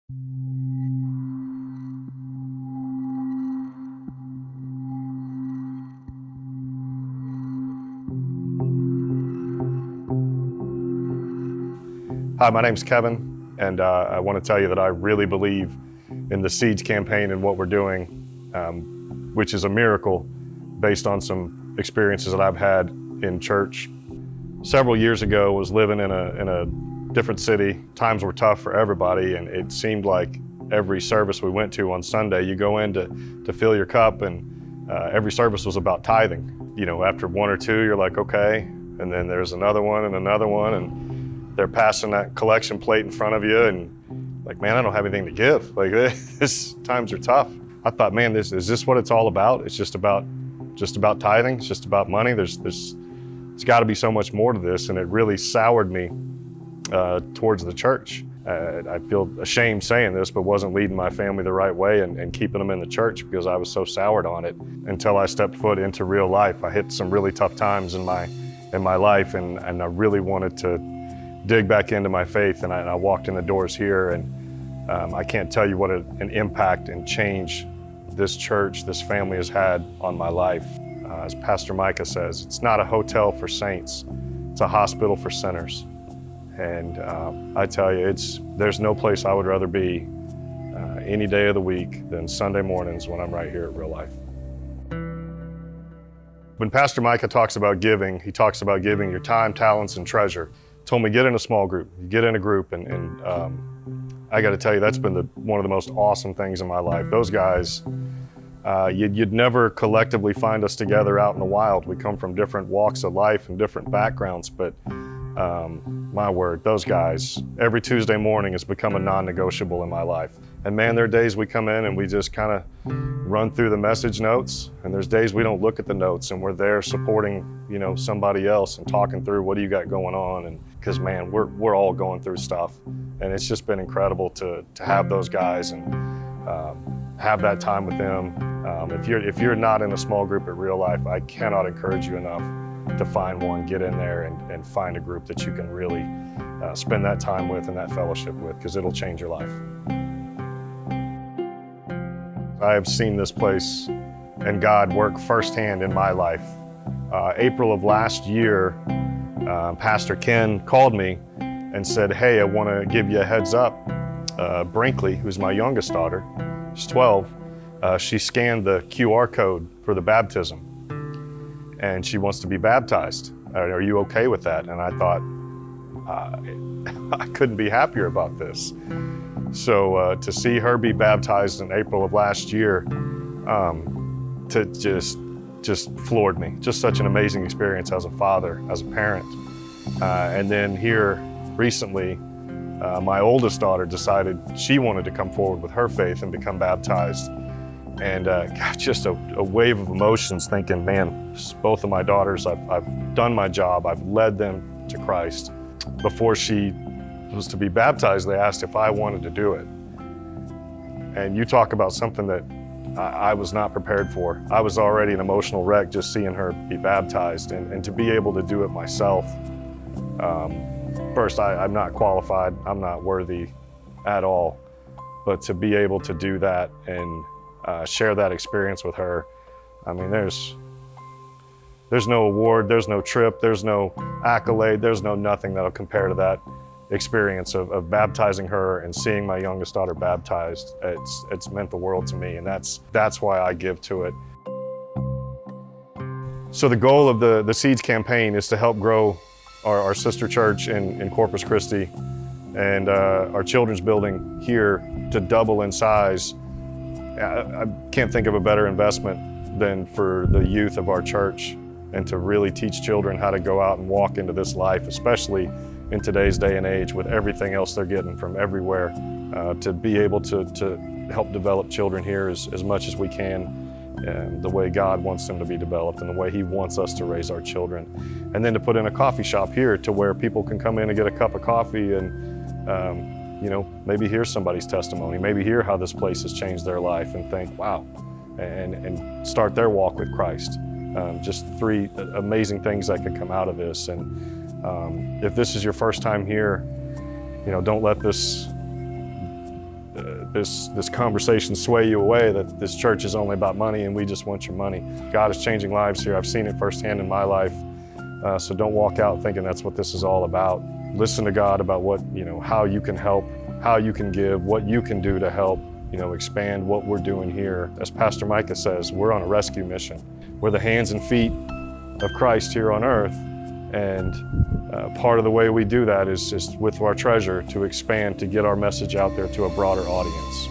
Hi, my name's Kevin, and I want to tell you that I really believe in the Seeds campaign and what we're doing, which is a miracle based on some experiences that I've had in church. Several years ago, I was living in a different city. Times were tough for everybody, and it seemed like every service we went to on Sunday, you go in to fill your cup, and every service was about tithing. You know, after one or two, you're like, okay, and then there's another one, and they're passing that collection plate in front of you, and like, man, I don't have anything to give. Like, this times are tough. I thought, man, is this what it's all about? It's just about tithing. It's just about money. There's got to be so much more to this, and it really soured me towards the church. I feel ashamed saying this, but wasn't leading my family the right way and keeping them in the church because I was so soured on it until I stepped foot into real life. I hit some really tough times in my life, and I really wanted to dig back into my faith, and I walked in the doors here, and I can't tell you what an impact and change this church, this family has had on my life. As Pastor Micah says, it's not a hotel for saints, it's a hospital for sinners. And I tell you, there's no place I would rather be any day of the week than Sunday mornings when I'm right here at Real Life. When Pastor Micah talks about giving, he talks about giving your time, talents, and treasure. Told me, get in a small group. You get in a group, and I got to tell you, that's been one of the most awesome things in my life. Those guys, you'd never collectively find us together out in the wild. We come from different walks of life and different backgrounds, but my word, those guys, every Tuesday morning has become a non-negotiable in my life. And man, there are days we come in and we just kind of run through the message notes, and there's days we don't look at the notes, and we're there supporting, you know, somebody else and talking through what do you got going on, and because man, we're all going through stuff, and it's just been incredible to have those guys and have that time with them. If you're not in a small group at Real Life, I cannot encourage you enough to find one, get in there and find a group that you can really spend that time with and that fellowship with, because it'll change your life. I have seen this place and God work firsthand in my life. April of last year, Pastor Ken called me and said, hey, I want to give you a heads up. Brinkley, who's my youngest daughter, she's 12, she scanned the QR code for the baptism, and she wants to be baptized. Are you okay with that? And I thought, I couldn't be happier about this. So to see her be baptized in April of last year, just floored me. Just such an amazing experience as a father, as a parent. And then here recently, my oldest daughter decided she wanted to come forward with her faith and become baptized. And God, just a wave of emotions thinking, man, both of my daughters, I've done my job, I've led them to Christ. Before she was to be baptized, they asked if I wanted to do it. And you talk about something that I was not prepared for. I was already an emotional wreck just seeing her be baptized, and to be able to do it myself. First, I'm not qualified, I'm not worthy at all, but to be able to do that and share that experience with her, I mean, there's no award, there's no trip, there's no accolade, there's no nothing that'll compare to that experience of baptizing her and seeing my youngest daughter baptized. It's meant the world to me, and that's why I give to it. So the goal of the Seeds campaign is to help grow our sister church in Corpus Christi and our children's building here to double in size. I can't think of a better investment than for the youth of our church, and to really teach children how to go out and walk into this life, especially in today's day and age with everything else they're getting from everywhere, to be able to help develop children here as much as we can, and the way God wants them to be developed and the way He wants us to raise our children. And then to put in a coffee shop here to where people can come in and get a cup of coffee and you know, maybe hear somebody's testimony, maybe hear how this place has changed their life and think, wow, and start their walk with Christ. Just three amazing things that could come out of this. And if this is your first time here, you know, don't let this this conversation sway you away that this church is only about money and we just want your money. God is changing lives here. I've seen it firsthand in my life. So don't walk out thinking that's what this is all about. Listen to God about what, how you can help, how you can give, what you can do to help, expand what we're doing here. As Pastor Micah says, we're on a rescue mission. We're the hands and feet of Christ here on earth. And part of the way we do that is just with our treasure to expand, to get our message out there to a broader audience.